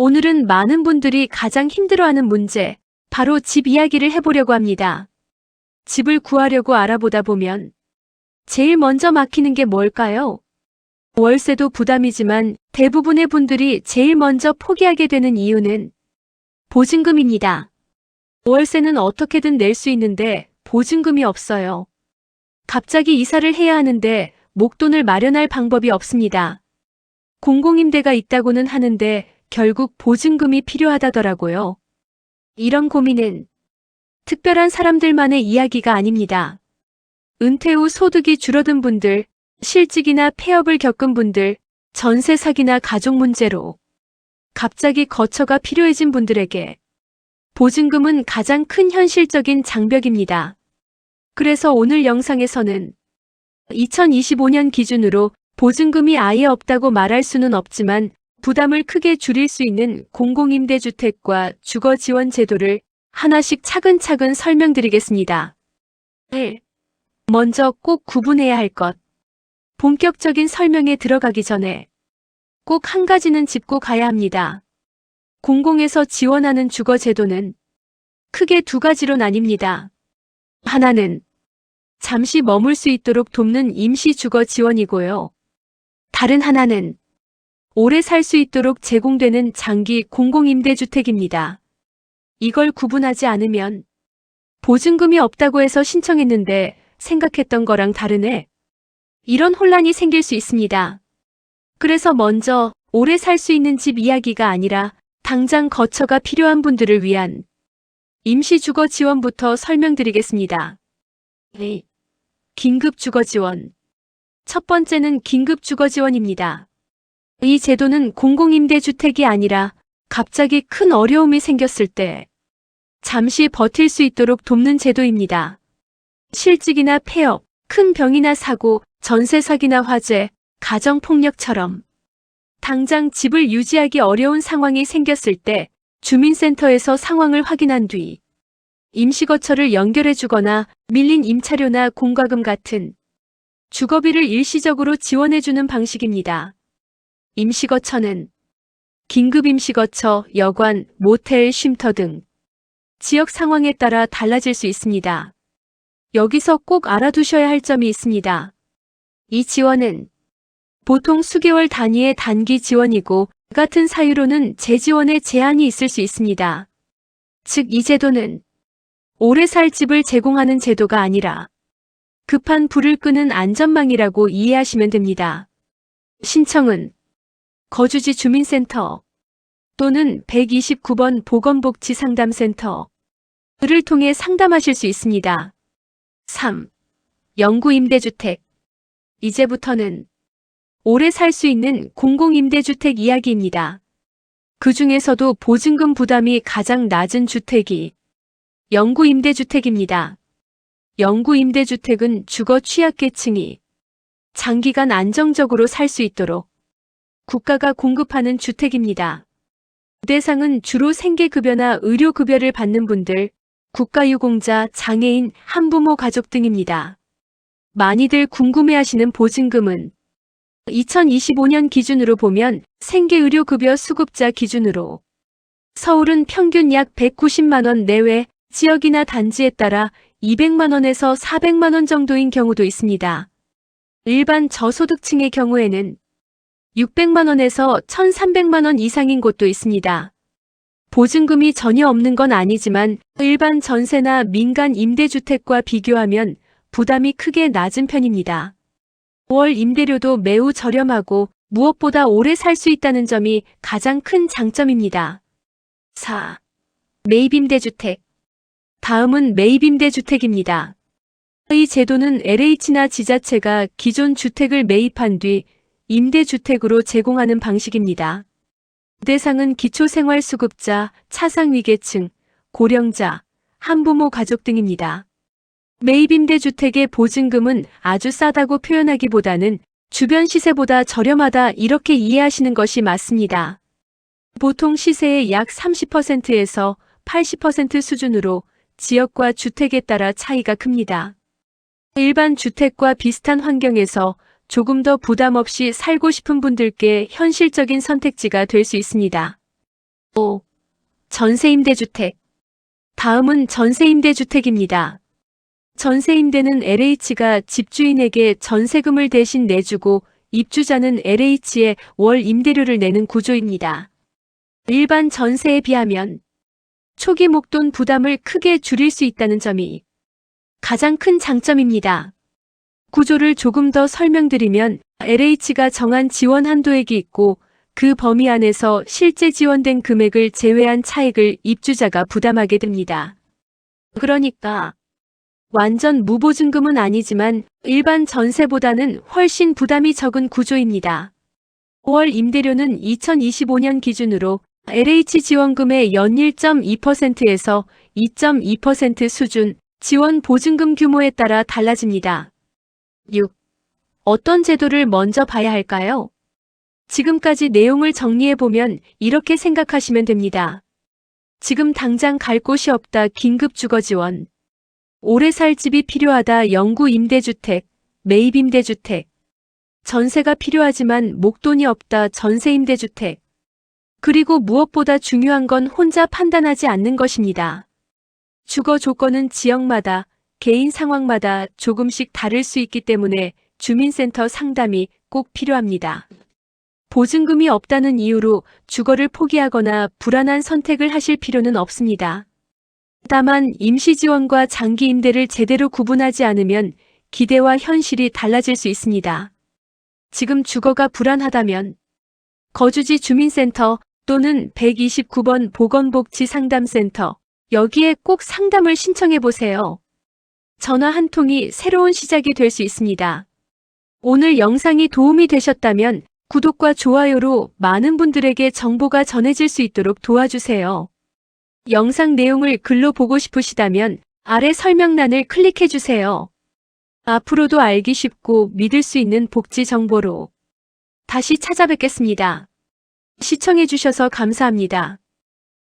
오늘은 많은 분들이 가장 힘들어하는 문제, 바로 집 이야기를 해보려고 합니다. 집을 구하려고 알아보다 보면 제일 먼저 막히는 게 뭘까요? 월세도 부담이지만 대부분의 분들이 제일 먼저 포기하게 되는 이유는 보증금입니다. 월세는 어떻게든 낼 수 있는데 보증금이 없어요. 갑자기 이사를 해야 하는데 목돈을 마련할 방법이 없습니다. 공공임대가 있다고는 하는데 결국 보증금이 필요하다더라고요. 이런 고민은 특별한 사람들만의 이야기가 아닙니다. 은퇴 후 소득이 줄어든 분들, 실직이나 폐업을 겪은 분들, 전세 사기나 가족 문제로 갑자기 거처가 필요해진 분들에게 보증금은 가장 큰 현실적인 장벽입니다. 그래서 오늘 영상에서는 2025년 기준으로 보증금이 아예 없다고 말할 수는 없지만 부담을 크게 줄일 수 있는 공공임대주택과 주거지원 제도를 하나씩 차근차근 설명드리겠습니다. 1. 먼저 꼭 구분해야 할 것. 본격적인 설명에 들어가기 전에 꼭 한 가지는 짚고 가야 합니다. 공공에서 지원하는 주거제도는 크게 두 가지로 나뉩니다. 하나는 잠시 머물 수 있도록 돕는 임시주거 지원이고요. 다른 하나는 오래 살 수 있도록 제공되는 장기 공공임대주택입니다. 이걸 구분하지 않으면 보증금이 없다고 해서 신청했는데 생각했던 거랑 다르네. 이런 혼란이 생길 수 있습니다. 그래서 먼저 오래 살 수 있는 집 이야기가 아니라 당장 거처가 필요한 분들을 위한 임시주거 지원부터 설명드리겠습니다. 2. 긴급주거지원. 첫 번째는 긴급주거지원입니다. 이 제도는 공공임대주택이 아니라 갑자기 큰 어려움이 생겼을 때 잠시 버틸 수 있도록 돕는 제도입니다. 실직이나 폐업, 큰 병이나 사고, 전세 사기나 화재, 가정폭력처럼 당장 집을 유지하기 어려운 상황이 생겼을 때 주민센터에서 상황을 확인한 뒤 임시거처를 연결해 주거나 밀린 임차료나 공과금 같은 주거비를 일시적으로 지원해주는 방식입니다. 임시거처는 긴급임시거처, 여관, 모텔, 쉼터 등 지역 상황에 따라 달라질 수 있습니다. 여기서 꼭 알아두셔야 할 점이 있습니다. 이 지원은 보통 수개월 단위의 단기 지원이고 같은 사유로는 재지원에 제한이 있을 수 있습니다. 즉 이 제도는 오래 살 집을 제공하는 제도가 아니라 급한 불을 끄는 안전망이라고 이해하시면 됩니다. 신청은 거주지 주민센터 또는 129번 보건복지상담센터를 통해 상담하실 수 있습니다. 3. 영구임대주택. 이제부터는 오래 살 수 있는 공공임대주택 이야기입니다. 그 중에서도 보증금 부담이 가장 낮은 주택이 영구임대주택입니다. 영구임대주택은 주거 취약계층이 장기간 안정적으로 살 수 있도록 국가가 공급하는 주택입니다. 대상은 주로 생계급여나 의료급여를 받는 분들, 국가유공자, 장애인, 한부모 가족 등입니다. 많이들 궁금해하시는 보증금은 2025년 기준으로 보면 생계의료급여 수급자 기준으로 서울은 평균 약 190만 원 내외, 지역이나 단지에 따라 200만 원에서 400만 원 정도인 경우도 있습니다. 일반 저소득층의 경우에는 600만 원에서 1,300만 원 이상인 곳도 있습니다. 보증금이 전혀 없는 건 아니지만 일반 전세나 민간 임대주택과 비교하면 부담이 크게 낮은 편입니다. 월 임대료도 매우 저렴하고 무엇보다 오래 살 수 있다는 점이 가장 큰 장점입니다. 4. 매입임대주택. 다음은 매입임대주택입니다. 이 제도는 LH나 지자체가 기존 주택을 매입한 뒤 임대주택으로 제공하는 방식입니다. 대상은 기초생활수급자, 차상위계층, 고령자, 한부모 가족 등입니다. 매입임대주택의 보증금은 아주 싸다고 표현하기보다는 주변 시세보다 저렴하다 이렇게 이해하시는 것이 맞습니다. 보통 시세의 약 30%에서 80% 수준으로 지역과 주택에 따라 차이가 큽니다. 일반 주택과 비슷한 환경에서 조금 더 부담 없이 살고 싶은 분들께 현실적인 선택지가 될 수 있습니다. 전세임대주택. 다음은 전세임대주택입니다. 전세임대는 LH가 집주인에게 전세금을 대신 내주고 입주자는 LH에 월 임대료를 내는 구조입니다. 일반 전세에 비하면 초기 목돈 부담을 크게 줄일 수 있다는 점이 가장 큰 장점입니다. 구조를 조금 더 설명드리면 LH가 정한 지원 한도액이 있고 그 범위 안에서 실제 지원된 금액을 제외한 차액을 입주자가 부담하게 됩니다. 그러니까 완전 무보증금은 아니지만 일반 전세보다는 훨씬 부담이 적은 구조입니다. 월 임대료는 2025년 기준으로 LH 지원금의 연 1.2%에서 2.2% 수준, 지원 보증금 규모에 따라 달라집니다. 6. 어떤 제도를 먼저 봐야 할까요? 지금까지 내용을 정리해보면 이렇게 생각하시면 됩니다. 지금 당장 갈 곳이 없다 긴급 주거 지원. 오래 살 집이 필요하다 영구 임대주택, 매입 임대주택. 전세가 필요하지만 목돈이 없다 전세 임대주택. 그리고 무엇보다 중요한 건 혼자 판단하지 않는 것입니다. 주거 조건은 지역마다, 개인 상황마다 조금씩 다를 수 있기 때문에 주민센터 상담이 꼭 필요합니다. 보증금이 없다는 이유로 주거를 포기하거나 불안한 선택을 하실 필요는 없습니다. 다만 임시지원과 장기 임대를 제대로 구분하지 않으면 기대와 현실이 달라질 수 있습니다. 지금 주거가 불안하다면 거주지 주민센터 또는 129번 보건복지상담센터 여기에 꼭 상담을 신청해 보세요. 전화 한 통이 새로운 시작이 될 수 있습니다. 오늘 영상이 도움이 되셨다면 구독과 좋아요로 많은 분들에게 정보가 전해질 수 있도록 도와주세요. 영상 내용을 글로 보고 싶으시다면 아래 설명란을 클릭해 주세요. 앞으로도 알기 쉽고 믿을 수 있는 복지 정보로 다시 찾아뵙겠습니다. 시청해 주셔서 감사합니다.